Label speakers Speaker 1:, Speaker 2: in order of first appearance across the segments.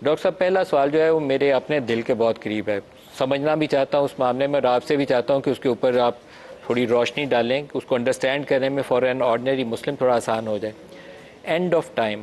Speaker 1: Doctor صاحب پہلا سوال جو ہے وہ میرے اپنے دل کے بہت قریب ہے، سمجھنا بھی چاہتا ہوں اس معاملے میں، اور آپ سے بھی چاہتا ہوں کہ اس کے اوپر آپ تھوڑی روشنی ڈالیں کہ اس کو انڈرسٹینڈ کرنے میں فار این آرڈنری مسلم تھوڑا آسان ہو جائے۔ اینڈ آف ٹائم،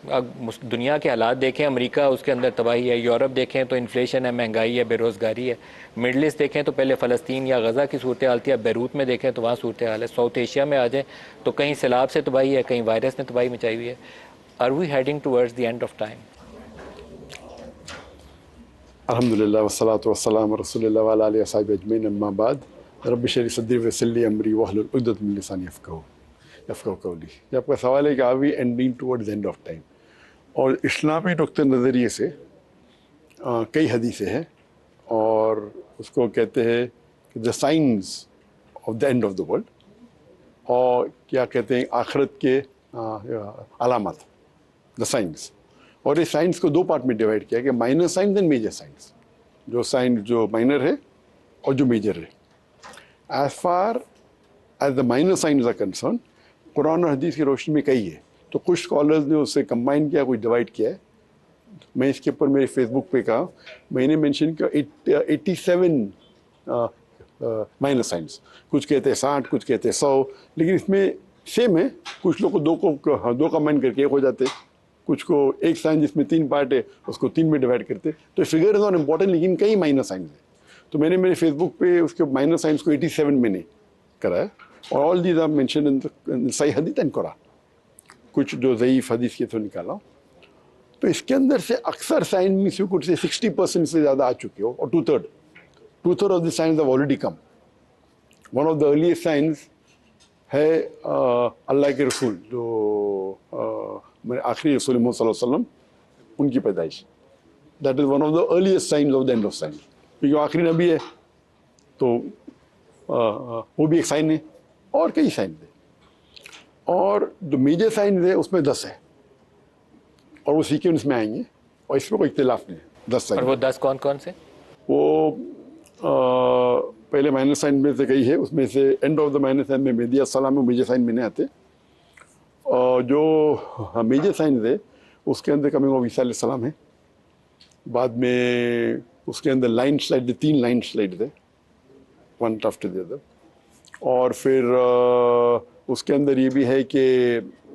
Speaker 1: اب دنیا کے حالات دیکھیں، امریکہ اس کے اندر تباہی ہے، یورپ دیکھیں تو انفلیشن ہے، مہنگائی ہے، بے روزگاری ہے، مڈل ایسٹ دیکھیں تو پہلے فلسطین یا غزہ کی صورتحال تھی، اب بیروت میں دیکھیں تو وہاں صورتحال ہے، ساؤتھ ایشیا میں آ جائیں تو کہیں سیلاب سے تباہی ہے، کہیں وائرس نے تباہی مچائی ہوئی ہے۔ Are we heading towards the end of time?
Speaker 2: الحمد للہ والصلاة والسلام رسول اللہ وعلیٰ آلہ وصحبہ اجمعین، اما بعد، رب اشرح لی صدری ویسر لی امری واحلل عقدۃ من لسانی یفقہوا قولی۔ یہ آپ کا سوال ہے کہ are we ending towards end of time, اور اسلامی نقطۂ نظریے سے کئی حدیثیں ہیں، اور اس کو کہتے ہیں کہ the science of the end of the world, اور کیا کہتے ہیں آخرت کے علامات، دا سائنس۔ اور اس سائنس کو دو پارٹ میں ڈیوائڈ کیا کہ minor science and major science, جو سائنس جو مائنر ہے اور جو میجر ہے۔ As far as the minor science are concern, Quran اور حدیث کی روشنی میں کئی ہے، تو کچھ اسکالرز نے اسے کمبائن کیا، کچھ ڈیوائڈ کیا ہے۔ میں اس کے اوپر میرے فیس بک پہ کہا، میں نے مینشن کیا 87 مائنر سائنس، کچھ کہتے ہیں 60، کچھ کہتے ہیں 100، لیکن اس میں سیم ہے، کچھ لوگ کو دو کمبائن کر کے ایک ہو جاتے، کچھ کو ایک سائنس جس میں 3 پارٹ ہے اس کو 3 میں ڈیوائڈ کرتے، تو فگر از ناٹ امپورٹنٹ، لیکن کئی مائنر سائنس ہیں۔ تو میں نے میرے فیس بک پہ اس کے مائنر سائنس کو 87 میں نے کرایا، اور all these are mention in صحیح حدیث اینڈ قرآن، کچھ جو ضعیف حدیث کے تو نکالا۔ تو اس کے اندر سے اکثر سائنس میں سے کچھ سے 60% سے زیادہ آ چکے ہو، اور two third of the signs have already come. One of the earliest signs ہے اللہ کے رسول، جو آخری رسول محمد صلی اللہ علیہ وسلم، ان کی پیدائش، that is one of the earliest science of the end of science, کیونکہ وہ آخری نبی ہے، تو وہ بھی ایک سائن ہے، اور کئی سائنس ہے۔ اور جو میجر سائنس ہے اس میں 10 ہے، اور وہ سیکوینس میں آئیں گے، اور اس میں کوئی اختلاف نہیں ہے، 10 سائنس۔
Speaker 1: اور وہ 10 کون کون سے؟
Speaker 2: وہ پہلے مائنر سائنس میں سے کئی ہے، اس میں سے and of the minor science میں مہدی السلام میں میجر سائنس میں نہیں آتے، اور جو میجر سائنس ہے اس کے اندر کمنگ آف عیسیٰ علیہ السلام ہے، بعد میں اس کے اندر لائن سلائڈ، 3 لائن سلائڈ ہے، ون آفٹر دی ادر، اور پھر اس کے اندر یہ بھی ہے کہ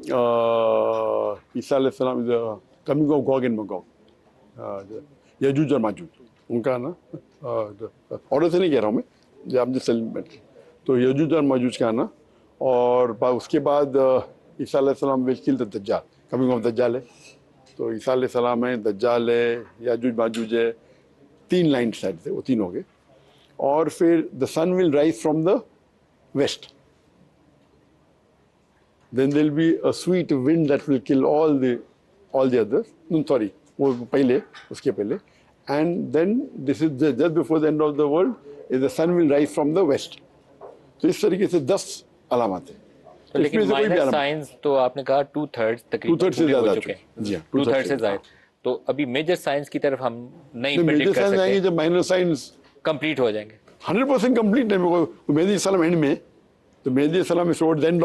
Speaker 2: عیسیٰ علیہ السلام کمنگ آف گوگ اینڈ مگوگ، یجوج اور ماجوج، ان کا نا آرڈر سے نہیں کہہ رہا ہوں میں، جو آپ نے تو یجوج اور ماجوج کا نا، اور اس کے بعد عیسیٰ علیہ السلام will kill the دجال، کمنگ آف دجال ہے، تو عیسیٰ علیہ السلام ہے، دجال ہے، یاجوج ماجوج ہے، 3 لائن سائڈ تھے، وہ 3 ہو گئے۔ اور پھر the sun will rise from the west, then there will be a sweet wind that will kill all the others, no sorry وہ پہلے، اس کے پہلے، and then this is just before the end of the world is the sun will rise from the west۔ تو اس طریقے سے 10 علامات ہیں۔
Speaker 1: لیکن مائنر سائنس تو آپ نے کہا 2/3 تقریباً
Speaker 2: سے
Speaker 1: ہو
Speaker 2: زیادہ
Speaker 1: چکے ہیں،
Speaker 2: جی،
Speaker 1: 2/3 سے زائد، تو ابھی میجر سائنس کی طرف ہم نہیں
Speaker 2: میجر
Speaker 1: پریڈکٹ کر
Speaker 2: سائنس آئیں گے
Speaker 1: سکتے،
Speaker 2: جب مائنر سائنس
Speaker 1: کمپلیٹ ہو جائیں گے۔
Speaker 2: 100% کمپلیٹ ہے۔ مہدی السلام اینڈ میں، تو مہدی السلام is toward end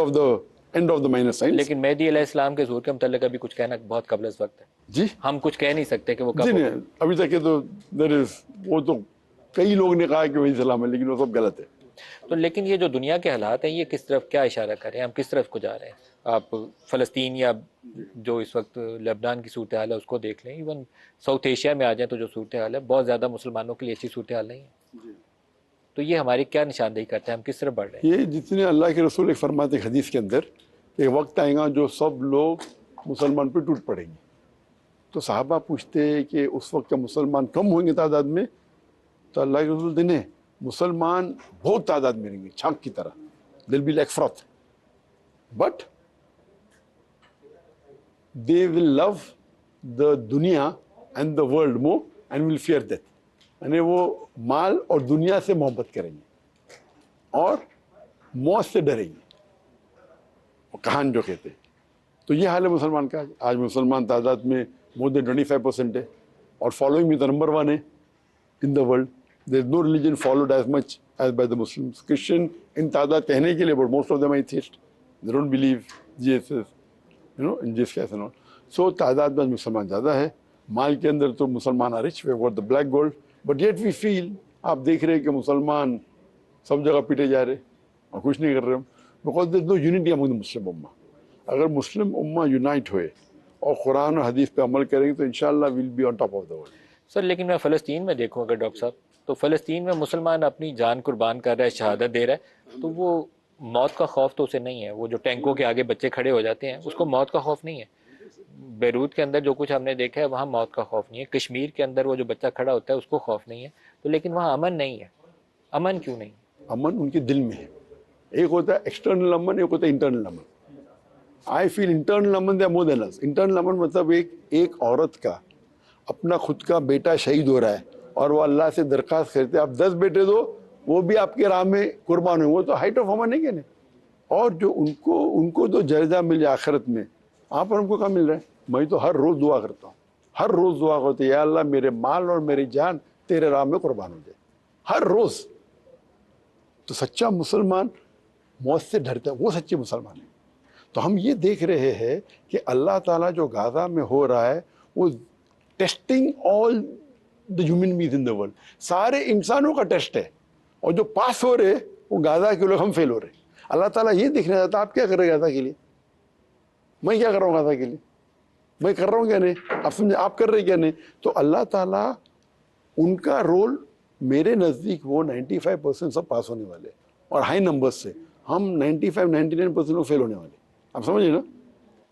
Speaker 2: of the minor science.
Speaker 1: لیکن مہدی علیہ السلام کے ظہور کے متعلق ابھی کچھ کہنا بہت قبل از وقت ہے،
Speaker 2: جی
Speaker 1: ہم کچھ کہہ نہیں سکتے کہ وہ
Speaker 2: جی
Speaker 1: کب
Speaker 2: نہیں، ابھی تک تو وہ تو کئی لوگ نے کہا کہ مہدی السلام ہے، لیکن وہ سب غلط ہے۔
Speaker 1: تو لیکن یہ جو دنیا کے حالات ہیں یہ کس طرف کیا اشارہ کر رہے ہیں، ہم کس طرف کو جا رہے ہیں؟ آپ فلسطین یا جو اس وقت لبنان کی صورتحال ہے اس کو دیکھ لیں، ایون ساؤتھ ایشیا میں آ جائیں تو جو صورتحال ہے بہت زیادہ مسلمانوں کے لیے اچھی صورتحال نہیں ہے، تو یہ ہماری کیا نشاندہی کرتا ہے، ہم کس طرف بڑھ رہے ہیں؟
Speaker 2: یہ جتنے اللہ کے رسول ایک فرماتے ہیں حدیث کے اندر کہ وقت آئے گا جو سب لوگ مسلمان پہ ٹوٹ پڑیں گے، تو صحابہ پوچھتے ہیں کہ اس وقت کا مسلمان کم ہوئیں گے تعداد میں؟ تو اللہ کے رسول دینے مسلمان بہت تعداد میں رہیں گے، چھانک کی طرح، دل be like fruit, but they will love the دنیا and the world more and will fear death، یعنی وہ مال اور دنیا سے محبت کریں گے اور موت سے ڈریں گے، وہ کہان جو کہتے ہیں۔ تو یہ حال ہے مسلمان کا۔ آج مسلمان تعداد میں more than 25% ہے، اور فالوئنگ میں تو نمبر 1 ہے in the world۔ there is no religion followed as much as by the Muslims۔ Christian ان تعداد کہنے کے لیے but most of them are atheist، they don't believe Jesus in Jesus Christ and all۔ سو تعداد میں مسلمان زیادہ ہے، مال کے اندر تو مسلمان are rich, we have got the black gold, but yet we feel, آپ دیکھ رہے ہیں کہ مسلمان سب جگہ پیٹے جا رہے اور کچھ نہیں کر رہے ہم, because there is no unity among the Muslim Ummah. اگر مسلم امہ یونائٹ ہوئے اور قرآن اور حدیث پہ عمل کریں گے تو انشاءاللہ we'll be on top of the world.
Speaker 1: سر لیکن میں فلسطین میں دیکھوں اگر ڈاکٹر صاحب, تو فلسطین میں مسلمان اپنی جان قربان کر رہا ہے, شہادت دے رہا ہے, تو وہ موت کا خوف تو اسے نہیں ہے. وہ جو ٹینکوں کے آگے بچے کھڑے ہو جاتے ہیں اس کو موت کا خوف نہیں ہے. بیروت کے اندر جو کچھ ہم نے دیکھا ہے وہاں موت کا خوف نہیں ہے. کشمیر کے اندر وہ جو بچہ کھڑا ہوتا ہے اس کو خوف نہیں ہے. تو لیکن وہاں امن نہیں ہے. امن کیوں نہیں؟
Speaker 2: امن ان کے دل میں ہے. ایک ہوتا ہے ایکسٹرنل امن, ایک ہوتا ہے انٹرنل امن. آئی فیل انٹرنل امن دے مور دین اس. انٹرنل امن مطلب ایک عورت کا اپنا خود کا بیٹا شہید ہو رہا ہے اور وہ اللہ سے درخواست کرتے آپ 10 بیٹے دو, وہ بھی آپ کے راہ میں قربان ہوئے, وہ تو ہائٹ آف امن ہے کہ نہیں. اور جو ان کو تو جائزہ مل جائے آخرت میں, آپ پر ہم کو کہاں مل رہا ہے. میں تو ہر روز دعا کرتا ہوں, ہر روز دعا کرتا ہوں, یا اللہ میرے مال اور میری جان تیرے راہ میں قربان ہو جائے, ہر روز. تو سچا مسلمان موت سے ڈرتا ہے, وہ سچے مسلمان ہے. تو ہم یہ دیکھ رہے ہیں کہ اللہ تعالیٰ جو غزہ میں ہو رہا ہے وہ testing all the human beings in the world. سارے انسانوں کا ٹیسٹ ہے, اور جو پاس ہو رہے وہ غزہ کے لوگ, ہم فیل ہو رہے. اللہ تعالیٰ یہ دیکھنا چاہتا ہے آپ کیا کر رہے غزہ کے لیے, میں کیا کر رہا ہوں غزہ کے لیے, میں کر رہا ہوں کیا نہیں, آپ سمجھے آپ کر رہے کیا نہیں. تو اللہ تعالیٰ ان کا رول میرے نزدیک وہ 95% سب پاس ہونے والے اور ہائی نمبر سے, ہم 95-99% لوگ فیل ہونے والے. آپ سمجھے نا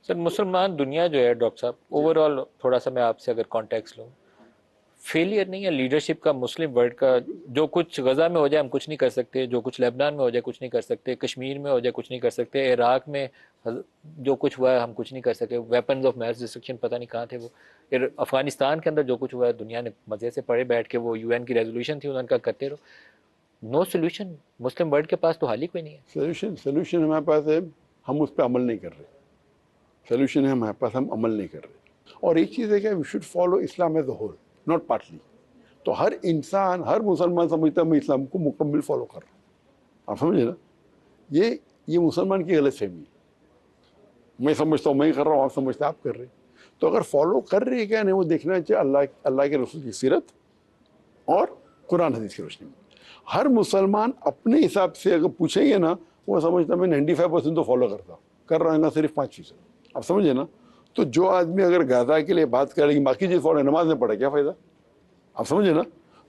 Speaker 1: سر مسلمان دنیا جو ہے ڈاکٹر صاحب اوور آل, تھوڑا سا میں آپ سے اگر کانٹیکس لوں, فیلئر نہیں ہے لیڈرشپ کا مسلم ورلڈ کا. جو کچھ غزہ میں ہو جائے ہم کچھ نہیں کر سکتے, جو کچھ لیبنان میں ہو جائے کچھ نہیں کر سکتے, کشمیر میں ہو جائے کچھ نہیں کر سکتے, عراق میں جو کچھ ہوا ہے ہم کچھ نہیں کر سکے, ویپنز آف میس ڈسٹرکشن پتہ نہیں کہاں تھے وہ, افغانستان کے اندر جو کچھ ہوا ہے دنیا نے مزے سے پڑھے بیٹھ کے, وہ UN کی ریزولوشن تھی انہوں نے کہا کرتے رہو. نو سولوشن, مسلم ورلڈ کے پاس تو حل ہی کوئی نہیں ہے.
Speaker 2: سولوشن ہمارے پاس ہے, ہم اس پہ عمل نہیں کر رہے. سولوشن ہے ہمارے پاس, ہم عمل نہیں کر رہے. اور ایک چیز ہے کہ we should follow Islam as a whole, not partly. تو ہر انسان, ہر مسلمان سمجھتا ہے میں اسلام کو مکمل فالو کر رہا ہوں. آپ سمجھے نا, یہ مسلمان کی غلط فہمی ہے. میں سمجھتا ہوں میں کر رہا ہوں, آپ سمجھتے ہیں آپ کر رہے ہیں. تو اگر فالو کر رہے ہیں کیا نہیں, وہ دیکھنا چاہیے اللہ کے رسول کی سیرت اور قرآن حدیث کی روشنی میں. ہر مسلمان اپنے حساب سے اگر پوچھیں گے نا, وہ سمجھتا میں 95% تو فالو کرتا ہوں, کر رہا ہے صرف 5%. آپ سمجھے نا. تو جو آدمی اگر غزہ کے لیے بات کرے گی باقی چیز فالو, نماز میں پڑھے کیا فائدہ. آپ سمجھے نا.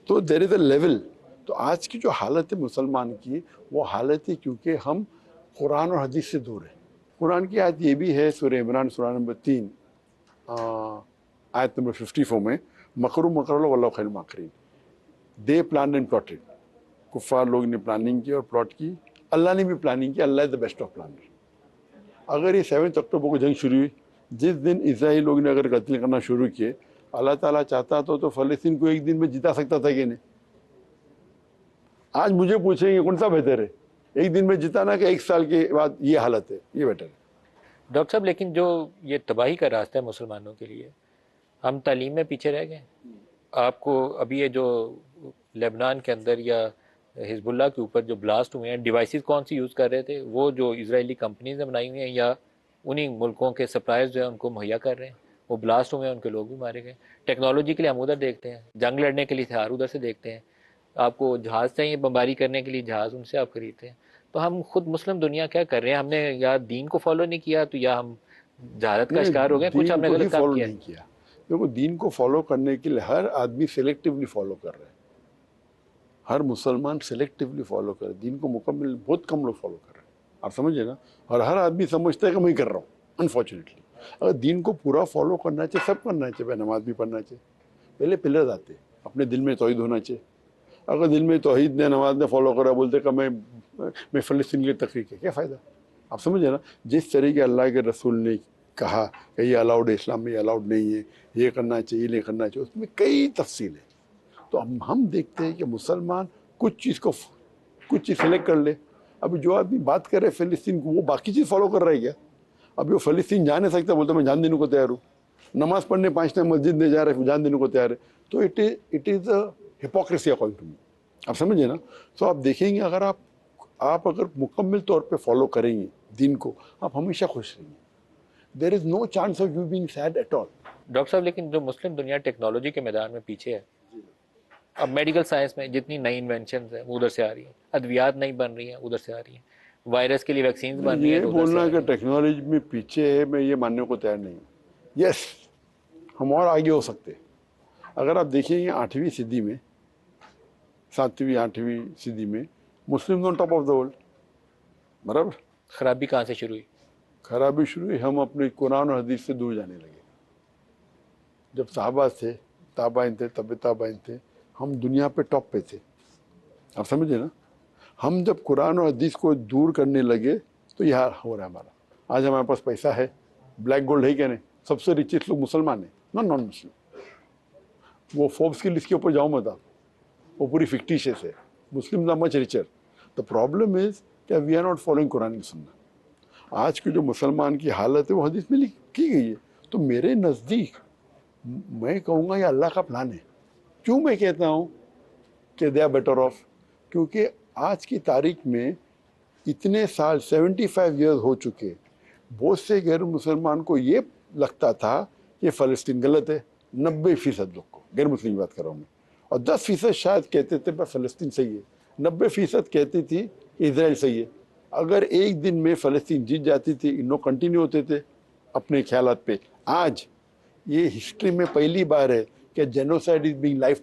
Speaker 2: تو دیر از اے لیول. تو آج کی جو حالت ہے مسلمان کی, وہ حالت ہے کیونکہ ہم قرآن اور حدیث سے دور ہیں. قرآن کی آیت یہ بھی ہے, سورہ عمران سورہ نمبر 3 آیت نمبر 54 میں, مکر اللہ واللہ خیر الماکرین. دے پلان اینڈ پلاٹڈ, کفار لوگ نے پلاننگ کی اور پلاٹ کی, اللہ نے بھی پلاننگ کی, اللہ از دا بیسٹ آف پلانر. اگر یہ 7 اکتوبر کو جنگ شروع ہوئی, جس دن اسرائیل لوگ نے اگر قتل کرنا شروع کیے, اللہ تعالیٰ چاہتا تو فلسطین کو ایک دن میں جتا سکتا تھا کہ نہیں. آج مجھے پوچھیں گے کون سا بہتر ہے, ایک دن میں جتانا کہ 1 سال کے بعد یہ حالت ہے, یہ بیٹر ہے.
Speaker 1: ڈاکٹر صاحب لیکن جو یہ تباہی کا راستہ ہے مسلمانوں کے لیے, ہم تعلیم میں پیچھے رہ گئے. آپ کو ابھی یہ جو لیبنان کے اندر یا حزب اللہ کے اوپر جو بلاسٹ ہوئے ہیں, ڈیوائسز کون سی یوز کر رہے تھے, وہ جو اسرائیلی کمپنیز نے بنائی ہوئی ہیں یا انہی ملکوں کے سپلائرز جو ہیں ان کو مہیا کر رہے ہیں, وہ بلاسٹ ہوئے ہیں, ان کے لوگ بھی مارے گئے. ٹیکنالوجی کے لیے ہم ادھر دیکھتے ہیں, جنگ لڑنے کے لیے ہتھیار ادھر سے دیکھتے ہیں, آپ کو جہاز چاہیے بمباری کرنے کے لیے جہاز ان سے آپ خریدتے ہیں. تو ہم خود مسلم دنیا کیا کر رہے ہیں, ہم نے یا دین کو فالو نہیں کیا تو یا ہم جہالت کا شکار ہو گئے, کچھ ہم نے غلط کام کیا.
Speaker 2: نہیں کیا, کیونکہ دین کو فالو کرنے کے لیے ہر آدمی سلیکٹیولی فالو کر رہے ہیں. ہر مسلمان سلیکٹیولی فالو کر رہے ہیں, دین کو مکمل بہت کم لوگ فالو کر رہے ہیں. آپ سمجھے نا. اور ہر آدمی سمجھتا ہے کہ میں کر رہا ہوں. انفارچونیٹلی اگر دین کو پورا فالو کرنا چاہیے, سب کرنا چاہیے, نماز بھی پڑھنا چاہیے. پہلے پلرز آتے, اپنے دل میں توحید ہونا چاہیے. اگر دل میں توحید نے نماز نے فالو کرا, بولتے کہ میں فلسطین کی تحقیق ہے, کیا فائدہ. آپ سمجھے نا. جس طریقے اللہ کے رسول نے کہا کہ یہ الاؤڈ ہے, اسلام میں یہ الاؤڈ نہیں ہے, یہ کرنا چاہیے, یہ نہیں کرنا چاہیے, اس میں کئی تفصیل ہے. تو ہم دیکھتے ہیں کہ مسلمان کچھ چیز سلیکٹ کر لے. ابھی جو آدمی بات کر رہے فلسطین کو, وہ باقی چیز فالو کر رہا ہے کیا. ابھی وہ فلسطین جا نہیں سکتا, بولتا میں جان دینے کو تیار ہوں. نماز پڑھنے 5 ٹائم مسجد میں جا رہے ہیں, جان دینے کو تیار ہے. تو it is a hypocrisy according to me. آپ سمجھے نا. تو آپ دیکھیں گے اگر آپ اگر مکمل طور پہ فالو کریں گے دین کو, آپ ہمیشہ خوش رہیں گے. There is no chance of you being sad at all.
Speaker 1: Doctor صاحب لیکن جو مسلم دنیا ٹیکنالوجی کے میدان میں پیچھے ہے، اب میڈیکل سائنس میں جتنی نئی انوینشنز ہیں وہ ادھر سے آ رہی ہیں، ادویات نہیں بن رہی ہیں ادھر سے آ رہی ہیں، وائرس کے لیے ویکسینز بن رہی ہیں
Speaker 2: یہ
Speaker 1: تو ادھر سے
Speaker 2: بولنا
Speaker 1: آ
Speaker 2: کہ
Speaker 1: رہی ہیں۔
Speaker 2: ٹیکنالوجی میں پیچھے ہے، میں یہ ماننے کو تیار نہیں ہوں۔ یس، ہم اور آگے ہو سکتے۔ اگر آپ دیکھیں گے 8ویں صدی میں، 7ویں 8ویں صدی میں Muslim on top of the world, برابر؟
Speaker 1: خرابی کہاں سے شروع ہوئی؟
Speaker 2: خرابی شروع ہوئی، ہم اپنے قرآن اور حدیث سے دور جانے لگے۔ جب صحابہ تھے، تابعین تھے، تبع تابعین تھے، ہم دنیا پہ ٹاپ پہ تھے، آپ سمجھے نا؟ ہم جب قرآن اور حدیث کو دور کرنے لگے تو یہ حال ہو رہا ہے ہمارا۔ آج ہمارے پاس پیسہ ہے، بلیک گولڈ ہے کیا نہیں؟ سب سے ریچسٹ لوگ مسلمان ہیں، نان مسلم۔ وہ فوربس کی لسٹ کے اوپر جاؤ مت آپ، وہ پوری فکٹیشیس ہے۔ Muslim are much richer. The problem is کہ we are not following Quran و سنت۔ آج کی جو مسلمان کی حالت ہے وہ حدیث میں کی گئی ہے۔ تو میرے نزدیک میں کہوں گا یہ اللہ کا پلان ہے۔ کیوں میں کہتا ہوں کہ دے آر بیٹر آف؟ کیونکہ آج کی تاریخ میں اتنے سال 75 ایئرز ہو چکے، بہت سے غیر مسلمان کو یہ لگتا تھا کہ فلسطین غلط ہے، 90% لوگ کو، غیر مسلم کی بات کر رہا ہوں میں، اور 10% شاید کہتے تھے فلسطین صحیح ہے، 90% کہتی تھی کہ اسرائیل صحیح ہے۔ اگر ایک دن میں فلسطین جیت جاتی تھی، انہوں کنٹینیو ہوتے تھے اپنے خیالات پہ۔ آج یہ ہسٹری میں پہلی بار ہے کہ جینوسائڈ از بینگ لائف